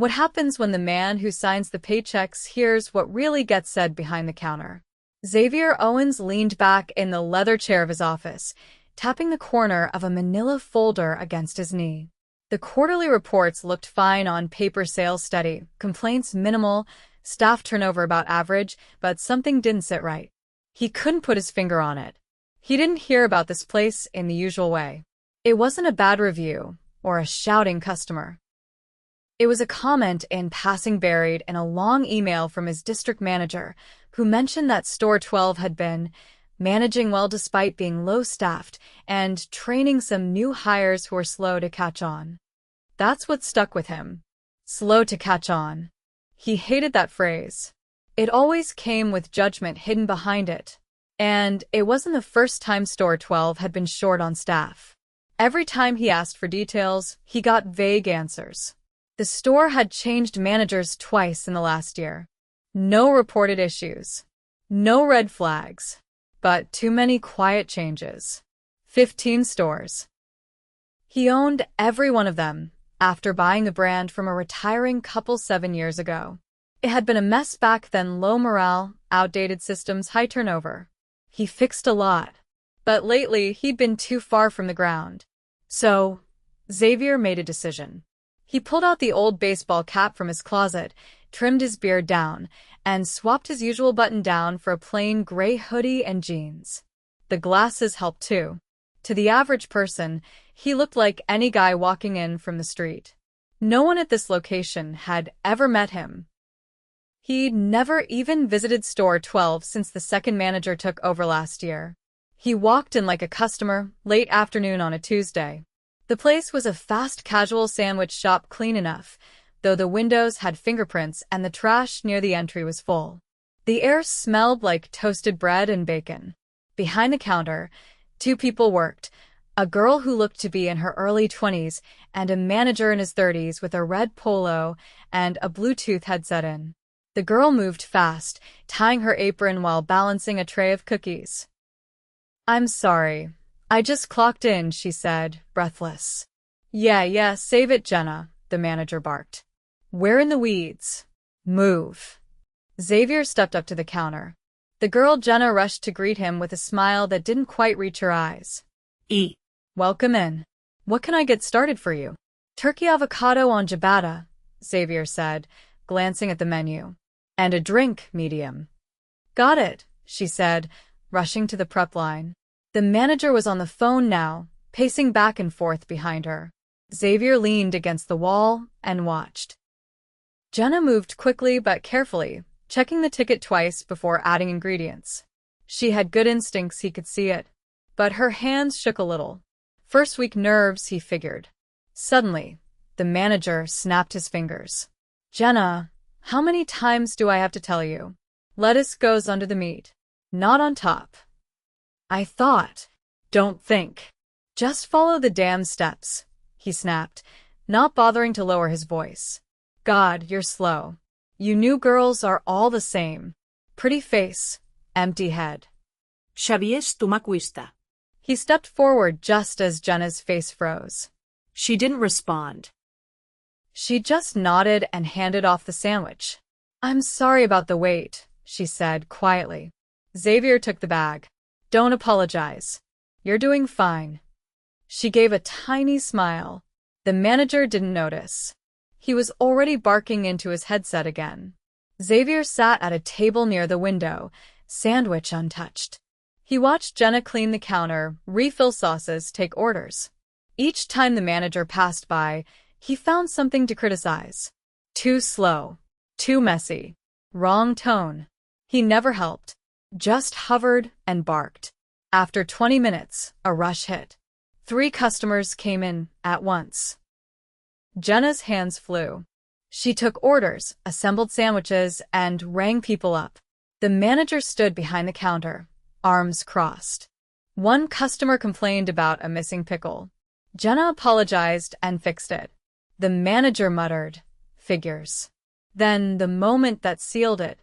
What happens when the man who signs the paychecks hears what really gets said behind the counter? Xavier Owens leaned back in the leather chair of his office, tapping the corner of a manila folder against his knee. The quarterly reports looked fine on paper, sales steady, complaints minimal, staff turnover about average, but something didn't sit right. He couldn't put his finger on it. He didn't hear about this place in the usual way. It wasn't a bad review or a shouting customer. It was a comment in passing buried in a long email from his district manager, who mentioned that Store 12 had been managing well despite being low-staffed and training some new hires who were slow to catch on. That's what stuck with him. Slow to catch on. He hated that phrase. It always came with judgment hidden behind it. And it wasn't the first time Store 12 had been short on staff. Every time he asked for details, he got vague answers. The store had changed managers twice in the last year. No reported issues. No red flags. But too many quiet changes. 15 stores. He owned every one of them after buying the brand from a retiring couple 7 years ago. It had been a mess back then, low morale, outdated systems, high turnover. He fixed a lot. But lately, he'd been too far from the ground. So, Xavier made a decision. He pulled out the old baseball cap from his closet, trimmed his beard down, and swapped his usual button-down for a plain gray hoodie and jeans. The glasses helped too. To the average person, he looked like any guy walking in from the street. No one at this location had ever met him. He'd never even visited Store 12 since the second manager took over last year. He walked in like a customer, late afternoon on a Tuesday. The place was a fast casual sandwich shop, clean enough, though the windows had fingerprints and the trash near the entry was full. The air smelled like toasted bread and bacon. Behind the counter, 2 people worked, a girl who looked to be in her early 20s and a manager in his 30s with a red polo and a Bluetooth headset in. The girl moved fast, tying her apron while balancing a tray of cookies. "I'm sorry. I just clocked in," she said, breathless. Yeah, save it, Jenna," the manager barked. "We're in the weeds. Move." Xavier stepped up to the counter. The girl Jenna rushed to greet him with a smile that didn't quite reach her eyes. Welcome in. What can I get started for you?" "Turkey avocado on ciabatta," Xavier said, glancing at the menu. "And a drink, medium." "Got it," she said, rushing to the prep line. The manager was on the phone now, pacing back and forth behind her. Xavier leaned against the wall and watched. Jenna moved quickly but carefully, checking the ticket twice before adding ingredients. She had good instincts, he could see it. But her hands shook a little. First week nerves, he figured. Suddenly, the manager snapped his fingers. "Jenna, how many times do I have to tell you? Lettuce goes under the meat, not on top." "I thought. Don't think. Just follow the damn steps," he snapped, not bothering to lower his voice. "God, you're slow. You new girls are all the same. Pretty face, empty head." Xavier m'acuista. He stepped forward just as Jenna's face froze. She didn't respond. She just nodded and handed off the sandwich. "I'm sorry about the wait," she said quietly. Xavier took the bag. "Don't apologize. You're doing fine." She gave a tiny smile. The manager didn't notice. He was already barking into his headset again. Xavier sat at a table near the window, sandwich untouched. He watched Jenna clean the counter, refill sauces, take orders. Each time the manager passed by, he found something to criticize. Too slow. Too messy. Wrong tone. He never helped. Just hovered and barked. After 20 minutes, a rush hit. 3 customers came in at once. Jenna's hands flew. She took orders, assembled sandwiches, and rang people up. The manager stood behind the counter, arms crossed. One customer complained about a missing pickle. Jenna apologized and fixed it. The manager muttered, "Figures." Then, the moment that sealed it,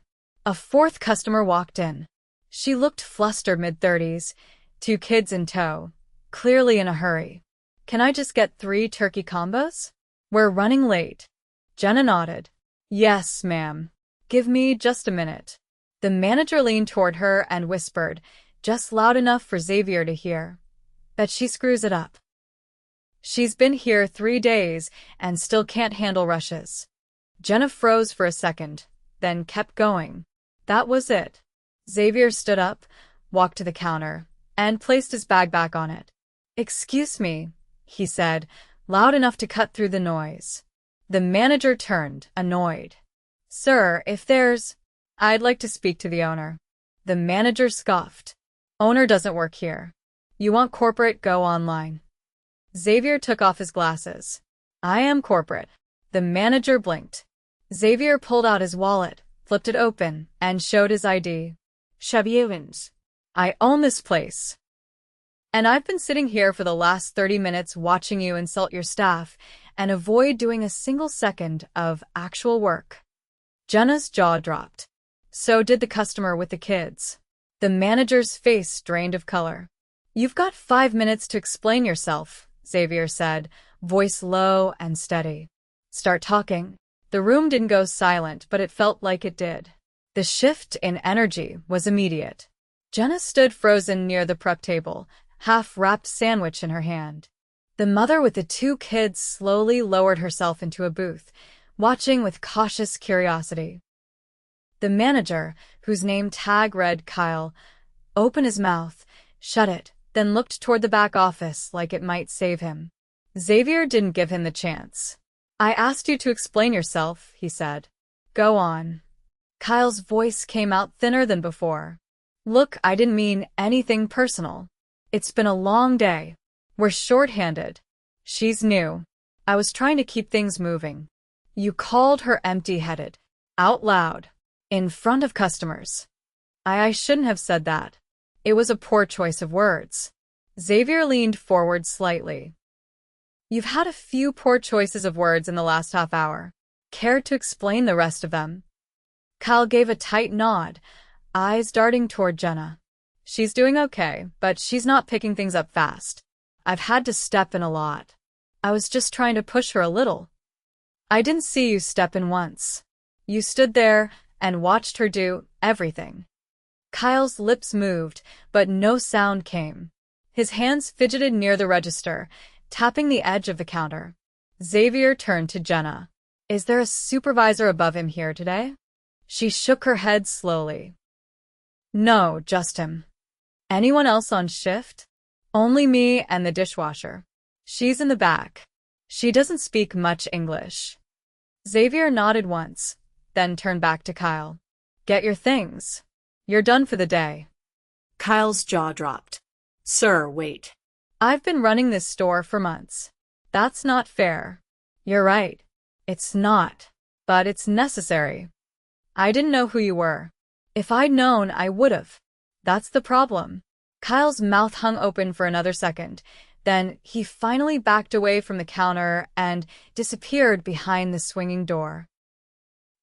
a 4th customer walked in. She looked flustered, mid-30s, 2 kids in tow, clearly in a hurry. "Can I just get 3 turkey combos? We're running late." Jenna nodded. Yes, ma'am. Give me just a minute. The manager leaned toward her and whispered, just loud enough for Xavier to hear. Bet she screws it up. She's been here 3 days and still can't handle rushes. Jenna froze for a second, then kept going. That was it. Xavier stood up, walked to the counter, and placed his bag back on it. Excuse me, he said, loud enough to cut through the noise. The manager turned, annoyed. Sir, if there's... I'd like to speak to the owner. The manager scoffed. Owner doesn't work here. You want corporate, go online. Xavier took off his glasses. I am corporate. The manager blinked. Xavier pulled out his wallet, flipped it open, and showed his ID. Xavier Owens. I own this place. And I've been sitting here for the last 30 minutes watching you insult your staff and avoid doing a single second of actual work. Jenna's jaw dropped. So did the customer with the kids. The manager's face drained of color. You've got 5 minutes to explain yourself, Xavier said, voice low and steady. Start talking. The room didn't go silent, but it felt like it did. The shift in energy was immediate. Jenna stood frozen near the prep table, half-wrapped sandwich in her hand. The mother with the 2 kids slowly lowered herself into a booth, watching with cautious curiosity. The manager, whose name tag read Kyle, opened his mouth, shut it, then looked toward the back office like it might save him. Xavier didn't give him the chance. I asked you to explain yourself, he said. Go on. Kyle's voice came out thinner than before. Look, I didn't mean anything personal. It's been a long day. We're short-handed. She's new. I was trying to keep things moving. You called her empty-headed. Out loud. In front of customers. I shouldn't have said that. It was a poor choice of words. Xavier leaned forward slightly. You've had a few poor choices of words in the last half hour. Care to explain the rest of them? Kyle gave a tight nod, eyes darting toward Jenna. She's doing okay, but she's not picking things up fast. I've had to step in a lot. I was just trying to push her a little. I didn't see you step in once. You stood there and watched her do everything. Kyle's lips moved, but no sound came. His hands fidgeted near the register, tapping the edge of the counter. Xavier turned to Jenna. Is there a supervisor above him here today? She shook her head slowly. No, just him. Anyone else on shift? Only me and the dishwasher. She's in the back. She doesn't speak much English. Xavier nodded once, then turned back to Kyle. Get your things. You're done for the day. Kyle's jaw dropped. Sir, wait. I've been running this store for months. That's not fair. You're right. It's not. But it's necessary. I didn't know who you were. If I'd known, I would've. That's the problem. Kyle's mouth hung open for another second. Then he finally backed away from the counter and disappeared behind the swinging door.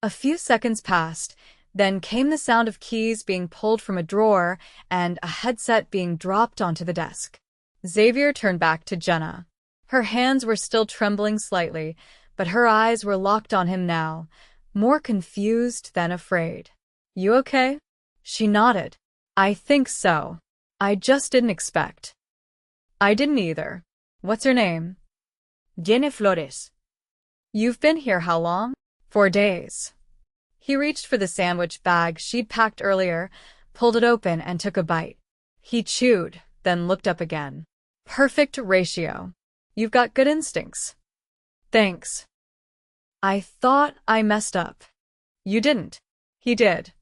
A few seconds passed, then came the sound of keys being pulled from a drawer and a headset being dropped onto the desk. Xavier turned back to Jenna. Her hands were still trembling slightly, but her eyes were locked on him now, more confused than afraid. You okay? She nodded. I think so. I just didn't expect. I didn't either. What's her name? Jenna Flores. You've been here how long? 4 days. He reached for the sandwich bag she'd packed earlier, pulled it open and took a bite. He chewed, then looked up again. Perfect ratio. You've got good instincts. Thanks. I thought I messed up. You didn't. He did.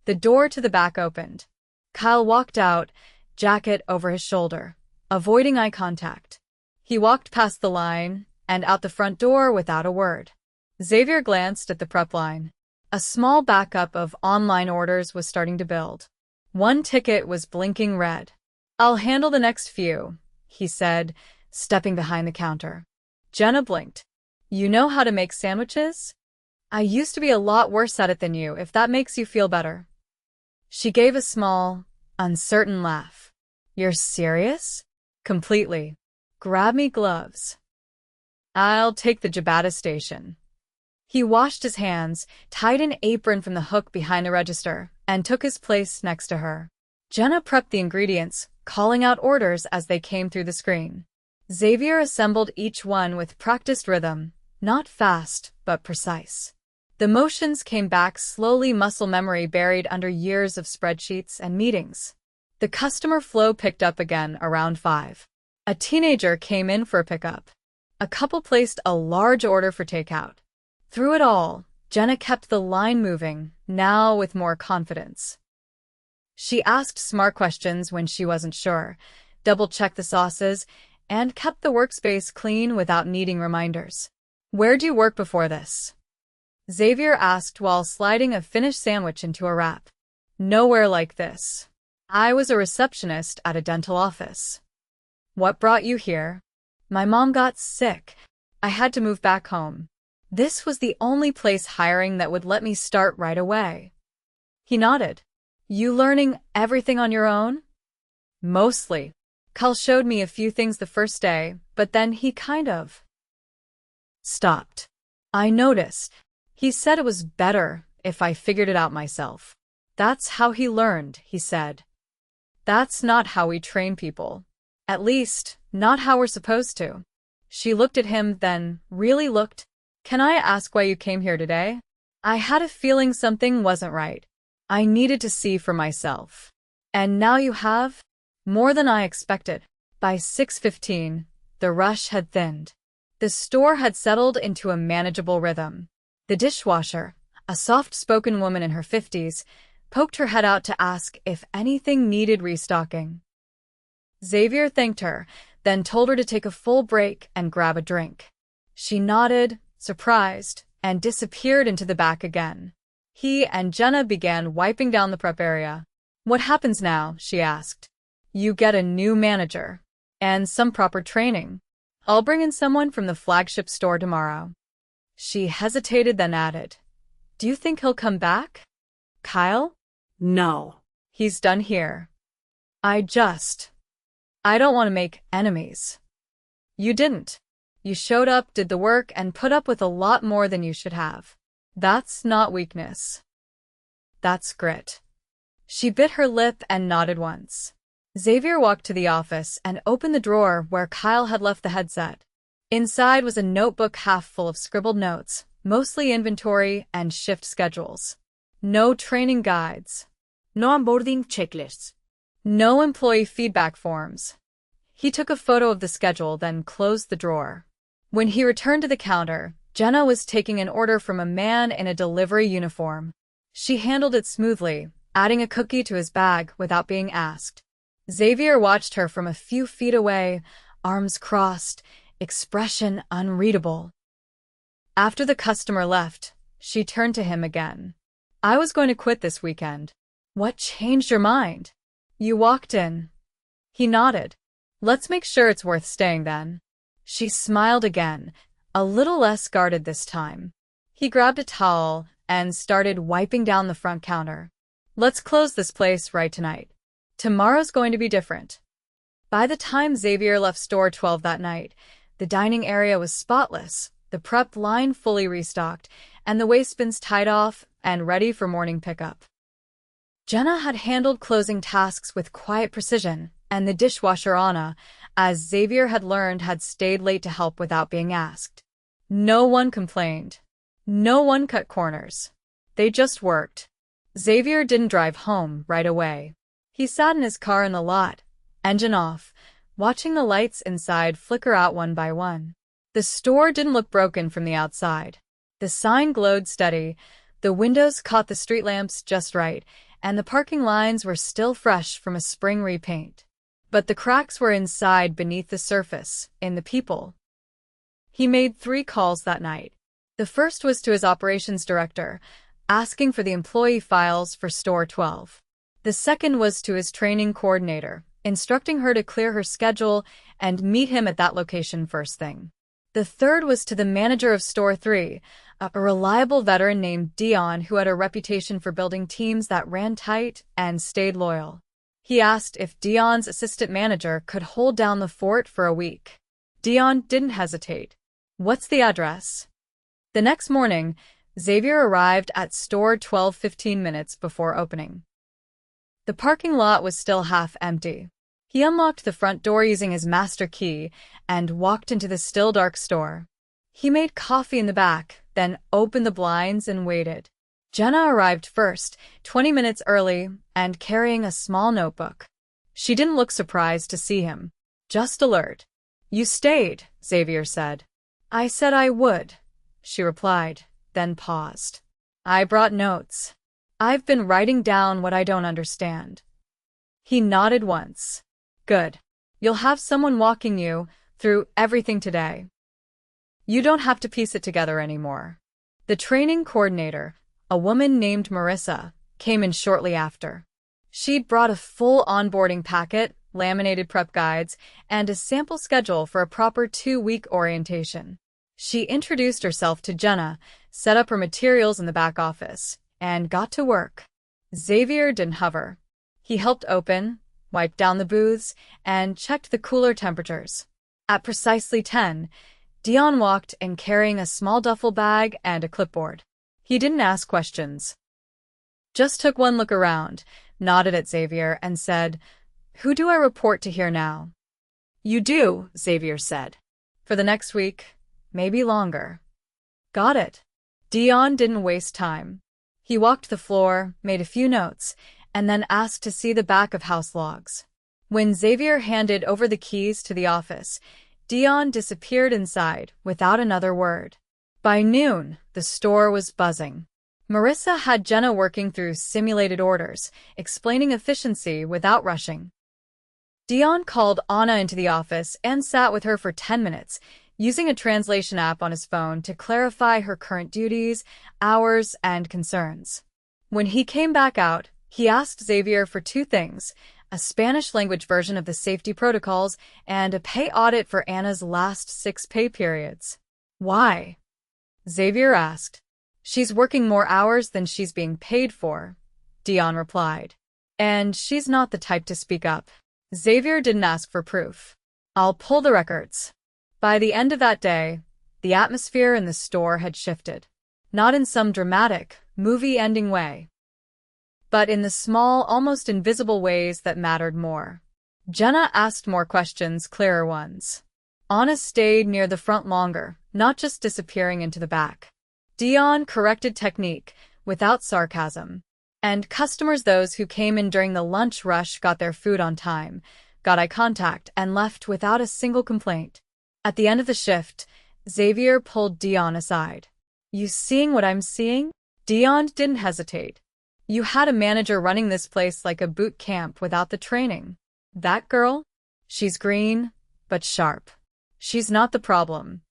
The door to the back opened. Kyle walked out, jacket over his shoulder, avoiding eye contact. He walked past the line and out the front door without a word. Xavier glanced at the prep line. A small backup of online orders was starting to build. One ticket was blinking red. I'll handle the next few, he said, stepping behind the counter. Jenna blinked. You know how to make sandwiches? I used to be a lot worse at it than you, if that makes you feel better. She gave a small, uncertain laugh. You're serious? Completely. Grab me gloves. I'll take the ciabatta station. He washed his hands, tied an apron from the hook behind the register, and took his place next to her. Jenna prepped the ingredients, calling out orders as they came through the screen. Xavier assembled each one with practiced rhythm, not fast, but precise. The motions came back slowly, muscle memory buried under years of spreadsheets and meetings. The customer flow picked up again around 5. A teenager came in for a pickup. A couple placed a large order for takeout. Through it all, Jenna kept the line moving, now with more confidence. She asked smart questions when she wasn't sure, double-checked the sauces, and kept the workspace clean without needing reminders. "Where'd you work before this?" Xavier asked while sliding a finished sandwich into a wrap. "Nowhere like this. I was a receptionist at a dental office." "What brought you here?" "My mom got sick. I had to move back home. This was the only place hiring that would let me start right away." He nodded. "You learning everything on your own?" "Mostly. Carl showed me a few things the first day, but then he kind of stopped. I noticed. He said it was better if I figured it out myself." "That's how he learned," he said. "That's not how we train people. At least, not how we're supposed to." She looked at him, then really looked. "Can I ask why you came here today?" "I had a feeling something wasn't right. I needed to see for myself." "And now you have?" "More than I expected." By 6:15, the rush had thinned. The store had settled into a manageable rhythm. The dishwasher, a soft-spoken woman in her 50s, poked her head out to ask if anything needed restocking. Xavier thanked her, then told her to take a full break and grab a drink. She nodded, surprised, and disappeared into the back again. He and Jenna began wiping down the prep area. "What happens now?" she asked. "You get a new manager. And some proper training. I'll bring in someone from the flagship store tomorrow." She hesitated, then added, "Do you think he'll come back?" "Kyle?" No. "He's done here. I don't want to make enemies." "You didn't. You showed up, did the work, and put up with a lot more than you should have. That's not weakness. That's grit." She bit her lip and nodded once. Xavier walked to the office and opened the drawer where Kyle had left the headset. Inside was a notebook half full of scribbled notes, mostly inventory and shift schedules. No training guides. No onboarding checklists. No employee feedback forms. He took a photo of the schedule, then closed the drawer. When he returned to the counter, Jenna was taking an order from a man in a delivery uniform. She handled it smoothly, adding a cookie to his bag without being asked. Xavier watched her from a few feet away, arms crossed, expression unreadable. After the customer left, she turned to him again. "I was going to quit this weekend." "What changed your mind?" "You walked in." He nodded. "Let's make sure it's worth staying then." She smiled again, a little less guarded this time. He grabbed a towel and started wiping down the front counter. "Let's close this place right tonight. Tomorrow's going to be different." By the time Xavier left store 12 that night, the dining area was spotless, the prep line fully restocked, and the wastebins tied off and ready for morning pickup. Jenna had handled closing tasks with quiet precision, and the dishwasher Anna, as Xavier had learned, had stayed late to help without being asked. No one complained. No one cut corners. They just worked. Xavier didn't drive home right away. He sat in his car in the lot, engine off, watching the lights inside flicker out one by one. The store didn't look broken from the outside. The sign glowed steady, the windows caught the street lamps just right, and the parking lines were still fresh from a spring repaint. But the cracks were inside, beneath the surface, in the people. He made 3 calls that night. The first was to his operations director, asking for the employee files for Store 12. The second was to his training coordinator, instructing her to clear her schedule and meet him at that location first thing. The third was to the manager of Store 3, a reliable veteran named Dion who had a reputation for building teams that ran tight and stayed loyal. He asked if Dion's assistant manager could hold down the fort for a week. Dion didn't hesitate. "What's the address?" The next morning, Xavier arrived at store 12 15 minutes before opening. The parking lot was still half empty. He unlocked the front door using his master key and walked into the still dark store. He made coffee in the back, then opened the blinds and waited. Jenna arrived first, 20 minutes early, and carrying a small notebook. She didn't look surprised to see him, just alert. "You stayed," Xavier said. "I said I would," she replied, then paused. "I brought notes. I've been writing down what I don't understand." He nodded once. "Good. You'll have someone walking you through everything today. You don't have to piece it together anymore." The training coordinator, a woman named Marissa, came in shortly after. She'd brought a full onboarding packet, laminated prep guides, and a sample schedule for a proper 2-week orientation. She introduced herself to Jenna, set up her materials in the back office, and got to work. Xavier didn't hover. He helped open, wiped down the booths, and checked the cooler temperatures. At precisely 10, Dion walked in carrying a small duffel bag and a clipboard. He didn't ask questions. Just took one look around, nodded at Xavier, and said, "Who do I report to here now?" "You do," Xavier said. "For the next week, maybe longer." "Got it." Dion didn't waste time. He walked the floor, made a few notes, and then asked to see the back of house logs. When Xavier handed over the keys to the office, Dion disappeared inside without another word. By noon, the store was buzzing. Marissa had Jenna working through simulated orders, explaining efficiency without rushing. Dion called Anna into the office and sat with her for 10 minutes, using a translation app on his phone to clarify her current duties, hours, and concerns. When he came back out, he asked Xavier for 2 things: a Spanish-language version of the safety protocols and a pay audit for Anna's last 6 pay periods. "Why?" Xavier asked. "She's working more hours than she's being paid for," Dion replied. "And she's not the type to speak up." Xavier didn't ask for proof. "I'll pull the records." By the end of that day, the atmosphere in the store had shifted. Not in some dramatic, movie-ending way, but in the small, almost invisible ways that mattered more. Jenna asked more questions, clearer ones. Anna stayed near the front longer, not just disappearing into the back. Dion corrected technique, without sarcasm. And customers, those who came in during the lunch rush, got their food on time, got eye contact, and left without a single complaint. At the end of the shift, Xavier pulled Dion aside. "You seeing what I'm seeing?" Dion didn't hesitate. "You had a manager running this place like a boot camp without the training. That girl? She's green, but sharp. She's not the problem.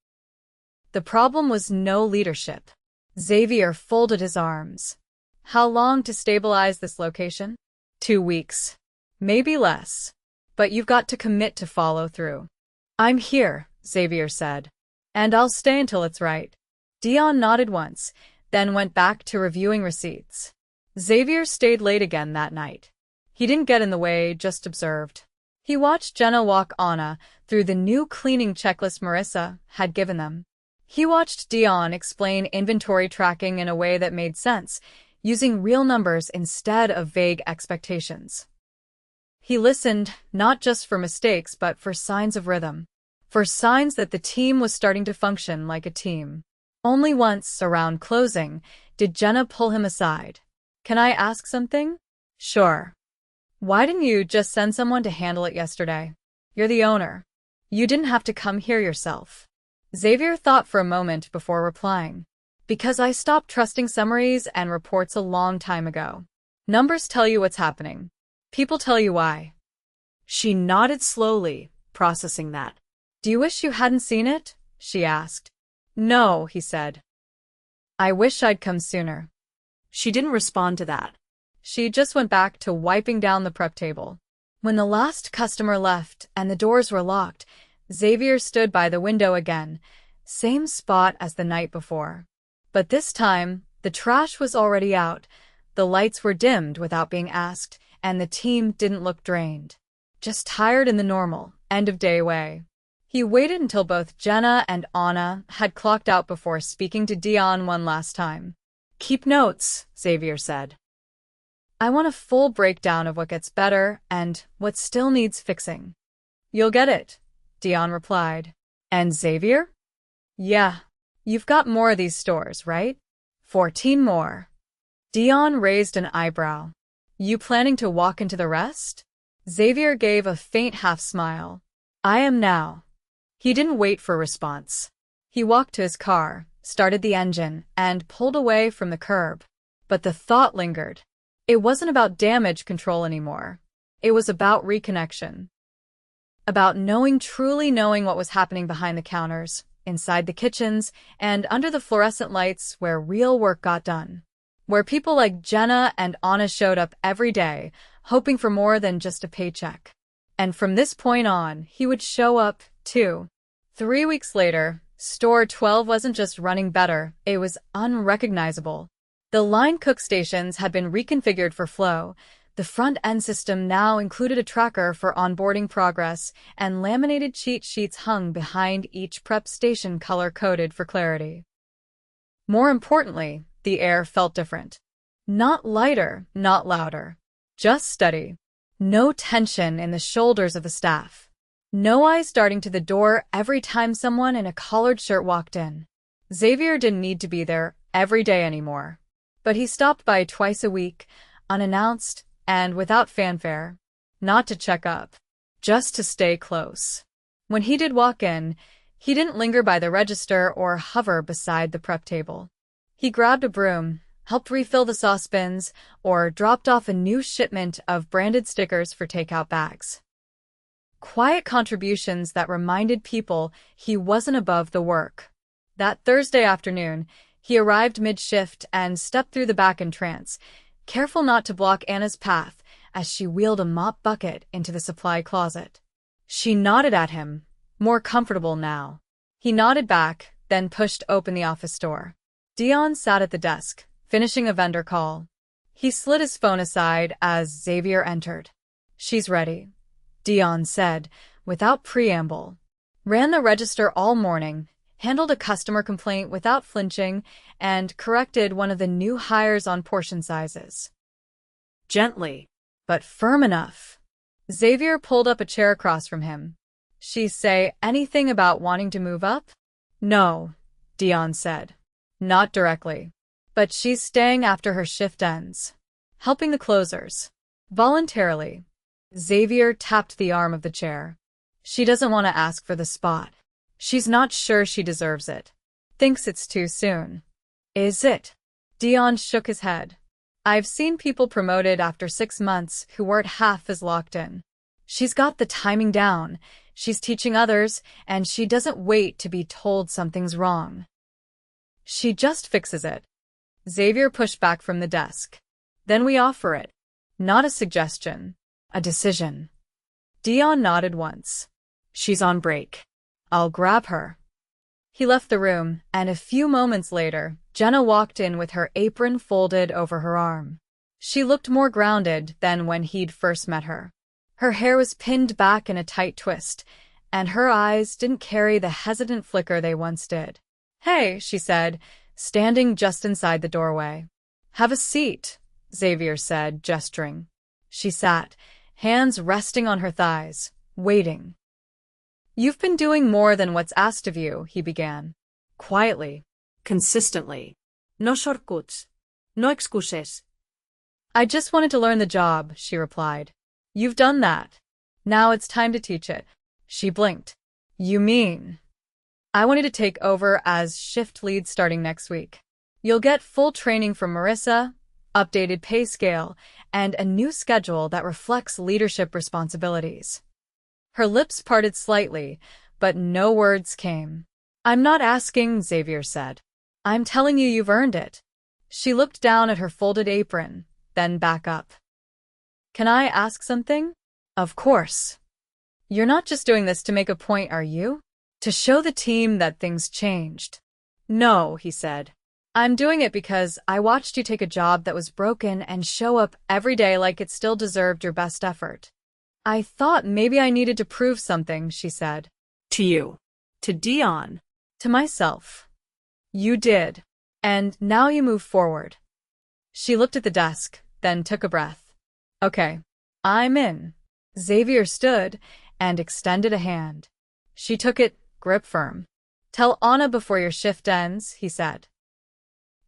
The problem was no leadership." Xavier folded his arms. "How long to stabilize this location?" 2 weeks. Maybe less. But you've got to commit to follow through." "I'm here," Xavier said. "And I'll stay until it's right." Dion nodded once, then went back to reviewing receipts. Xavier stayed late again that night. He didn't get in the way, just observed. He watched Jenna walk Anna through the new cleaning checklist Marissa had given them. He watched Dion explain inventory tracking in a way that made sense, using real numbers instead of vague expectations. He listened, not just for mistakes but for signs of rhythm, for signs that the team was starting to function like a team. Only once, around closing, did Jenna pull him aside. "Can I ask something?" "Sure." "Why didn't you just send someone to handle it yesterday? You're the owner. You didn't have to come here yourself." Xavier thought for a moment before replying. "Because I stopped trusting summaries and reports a long time ago. Numbers tell you what's happening. People tell you why." She nodded slowly, processing that. "Do you wish you hadn't seen it?" she asked. "No," he said. "I wish I'd come sooner." She didn't respond to that. She just went back to wiping down the prep table. When the last customer left and the doors were locked, Xavier stood by the window again, same spot as the night before. But this time, the trash was already out, the lights were dimmed without being asked, and the team didn't look drained. Just tired in the normal, end-of-day way. He waited until both Jenna and Anna had clocked out before speaking to Dion one last time. Keep notes, Xavier said. I want a full breakdown of what gets better and what still needs fixing. You'll get it, Dion replied. And Xavier? Yeah. You've got more of these stores, right? 14 more. Dion raised an eyebrow. You planning to walk into the rest? Xavier gave a faint half-smile. I am now. He didn't wait for a response. He walked to his car, started the engine, and pulled away from the curb. But the thought lingered. It wasn't about damage control anymore. It was about reconnection. About truly knowing what was happening behind the counters, inside the kitchens, and under the fluorescent lights where real work got done. Where people like Jenna and Anna showed up every day, hoping for more than just a paycheck. And from this point on, he would show up, too. 3 weeks later, Store 12 wasn't just running better, it was unrecognizable. The line cook stations had been reconfigured for flow. The front-end system now included a tracker for onboarding progress, and laminated cheat sheets hung behind each prep station color-coded for clarity. More importantly, the air felt different. Not lighter, not louder. Just steady. No tension in the shoulders of the staff. No eyes darting to the door every time someone in a collared shirt walked in. Xavier didn't need to be there every day anymore. But he stopped by twice a week, unannounced and without fanfare. Not to check up. Just to stay close. When he did walk in, he didn't linger by the register or hover beside the prep table. He grabbed a broom, helped refill the saucepans, or dropped off a new shipment of branded stickers for takeout bags. Quiet contributions that reminded people he wasn't above the work. That Thursday afternoon, he arrived mid-shift and stepped through the back entrance, careful not to block Anna's path as she wheeled a mop bucket into the supply closet. She nodded at him, more comfortable now. He nodded back, then pushed open the office door. Dion sat at the desk, finishing a vendor call. He slid his phone aside as Xavier entered. She's ready, Dion said, without preamble. Ran the register all morning, handled a customer complaint without flinching, and corrected one of the new hires on portion sizes. Gently, but firm enough. Xavier pulled up a chair across from him. She say anything about wanting to move up? No, Dion said. Not directly. But she's staying after her shift ends. Helping the closers. Voluntarily. Xavier tapped the arm of the chair. She doesn't want to ask for the spot. She's not sure she deserves it. Thinks it's too soon. Is it? Dion shook his head. I've seen people promoted after 6 months who weren't half as locked in. She's got the timing down. She's teaching others, and she doesn't wait to be told something's wrong. She just fixes it. Xavier pushed back from the desk. Then we offer it. Not a suggestion. A decision. Dion nodded once. She's on break. I'll grab her. He left the room, and a few moments later, Jenna walked in with her apron folded over her arm. She looked more grounded than when he'd first met her. Her hair was pinned back in a tight twist, and her eyes didn't carry the hesitant flicker they once did. Hey, she said, standing just inside the doorway. Have a seat, Xavier said, gesturing. She sat, hands resting on her thighs, waiting. You've been doing more than what's asked of you, he began. Quietly. Consistently. No shortcuts. No excuses. I just wanted to learn the job, she replied. You've done that. Now it's time to teach it. She blinked. You mean? I wanted to take over as shift lead starting next week. You'll get full training from Marissa, updated pay scale, and a new schedule that reflects leadership responsibilities. Her lips parted slightly, but no words came. I'm not asking, Xavier said. I'm telling you you've earned it. She looked down at her folded apron, then back up. Can I ask something? Of course. You're not just doing this to make a point, are you? To show the team that things changed. No, he said. I'm doing it because I watched you take a job that was broken and show up every day like it still deserved your best effort. I thought maybe I needed to prove something, she said. To you. To Dion. To myself. You did. And now you move forward. She looked at the desk, then took a breath. Okay. I'm in. Xavier stood and extended a hand. She took it, grip firm. Tell Anna before your shift ends, he said.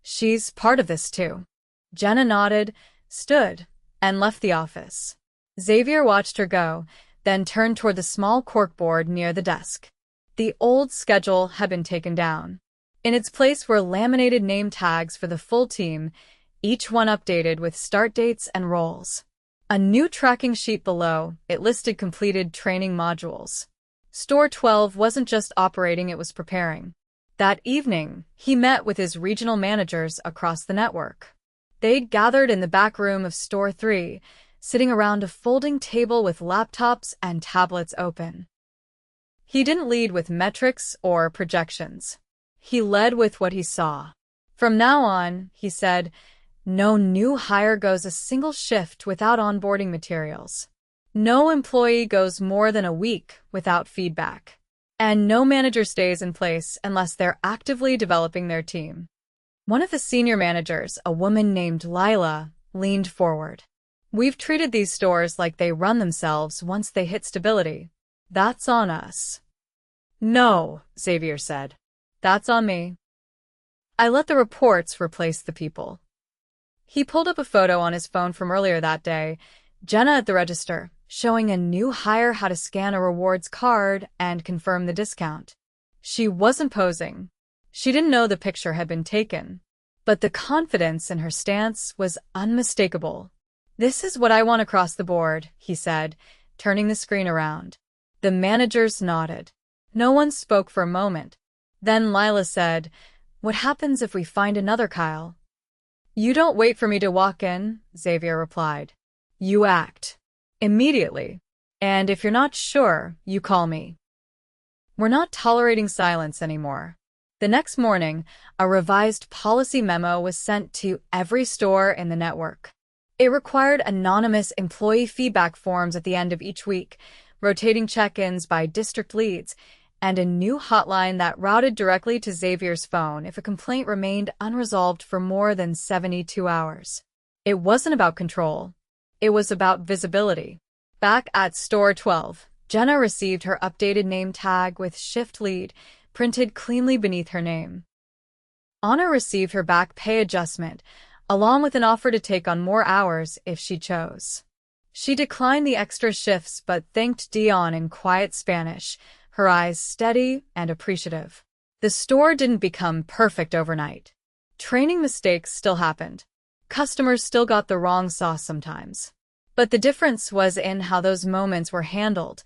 She's part of this too. Jenna nodded, stood, and left the office. Xavier watched her go, then turned toward the small corkboard near the desk. The old schedule had been taken down. In its place were laminated name tags for the full team, each one updated with start dates and roles. A new tracking sheet below, it listed completed training modules. Store 12 wasn't just operating, it was preparing. That evening, he met with his regional managers across the network. They'd gathered in the back room of Store 3, sitting around a folding table with laptops and tablets open. He didn't lead with metrics or projections. He led with what he saw. From now on, he said, no new hire goes a single shift without onboarding materials. No employee goes more than a week without feedback. And no manager stays in place unless they're actively developing their team. One of the senior managers, a woman named Lila, leaned forward. We've treated these stores like they run themselves once they hit stability. That's on us. No, Xavier said. That's on me. I let the reports replace the people. He pulled up a photo on his phone from earlier that day, Jenna at the register, showing a new hire how to scan a rewards card and confirm the discount. She wasn't posing. She didn't know the picture had been taken. But the confidence in her stance was unmistakable. This is what I want across the board, he said, turning the screen around. The managers nodded. No one spoke for a moment. Then Lila said, what happens if we find another Kyle? You don't wait for me to walk in, Xavier replied. You act. Immediately. And if you're not sure, you call me. We're not tolerating silence anymore. The next morning, a revised policy memo was sent to every store in the network. It required anonymous employee feedback forms at the end of each week, rotating check-ins by district leads, and a new hotline that routed directly to Xavier's phone if a complaint remained unresolved for more than 72 hours. It wasn't about control. It was about visibility. Back at Store 12, Jenna received her updated name tag with Shift Lead printed cleanly beneath her name. Anna received her back pay adjustment, along with an offer to take on more hours if she chose. She declined the extra shifts but thanked Dion in quiet Spanish, her eyes steady and appreciative. The store didn't become perfect overnight. Training mistakes still happened. Customers still got the wrong sauce sometimes. But the difference was in how those moments were handled,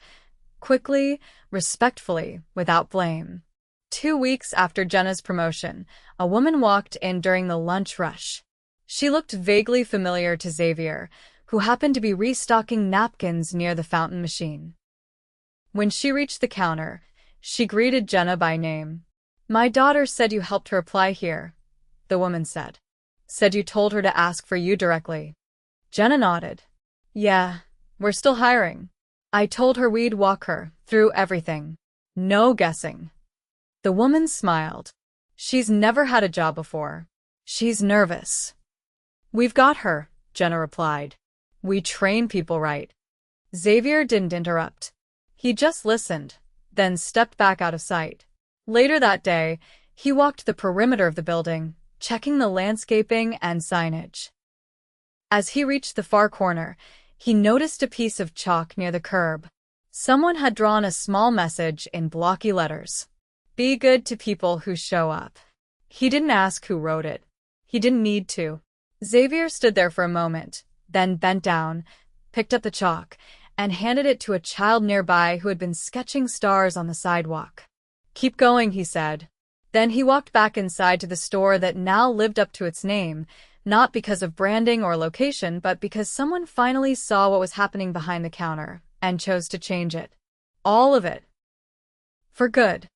quickly, respectfully, without blame. 2 weeks after Jenna's promotion, a woman walked in during the lunch rush. She looked vaguely familiar to Xavier, who happened to be restocking napkins near the fountain machine. When she reached the counter, she greeted Jenna by name. My daughter said you helped her apply here, the woman said. Said you told her to ask for you directly. Jenna nodded. Yeah, we're still hiring. I told her we'd walk her through everything. No guessing. The woman smiled. She's never had a job before. She's nervous. We've got her, Jenna replied. We train people right. Xavier didn't interrupt. He just listened, then stepped back out of sight. Later that day, he walked the perimeter of the building, checking the landscaping and signage. As he reached the far corner, he noticed a piece of chalk near the curb. Someone had drawn a small message in blocky letters. Be good to people who show up. He didn't ask who wrote it. He didn't need to. Xavier stood there for a moment, then bent down, picked up the chalk, and handed it to a child nearby who had been sketching stars on the sidewalk. Keep going, he said. Then he walked back inside to the store that now lived up to its name, not because of branding or location, but because someone finally saw what was happening behind the counter and chose to change it. All of it. For good.